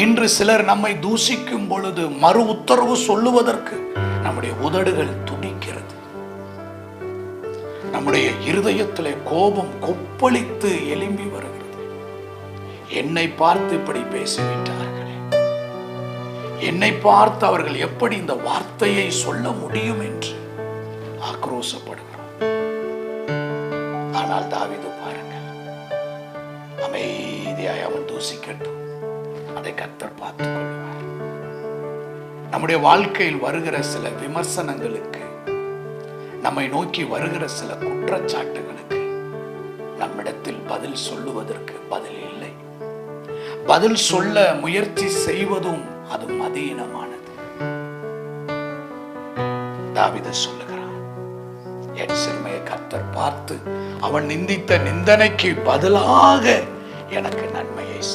இன்று சிலர் நம்மை தூஷிக்கும் பொழுது மறு உத்தரவு சொல்லுவதற்கு நம்முடைய உதடுகள் துடிக்கிறது. நம்முடைய இருதயத்திலே கோபம் கொப்பளித்து எழும்பி வருகிறது. என்னை பார்த்து இப்படி பேசிவிட்டார்களே, என்னை பார்த்து அவர்கள் எப்படி இந்த வார்த்தையை சொல்ல முடியும் என்று ஆக்ரோசப்படுகிறோம். ஆனால் தாவீது பாருங்கள், அமைதியாய் அவன் தூசிக்கட்டும், அதை கர்த்தர் பார்த்துக் கொள்வார். நம்முடைய வாழ்க்கையில் வருகிற சில விமர்சனங்களுக்கு, நம்மை நோக்கி வருகிற சில குற்றச்சாட்டுகளுக்கு நம்மிடத்தில் பதில் சொல்லுவதற்கு பதில் இல்லை. பதில் சொல்ல முயற்சி செய்வதும் அது மதீனமானது. தாவீது சொல்லுகிறான், என் சிறுமையை கர்த்தர் பார்த்து அவன் நிந்தித்த நிந்தனைக்கு பதிலாக எனக்கு நன்மையை செய்.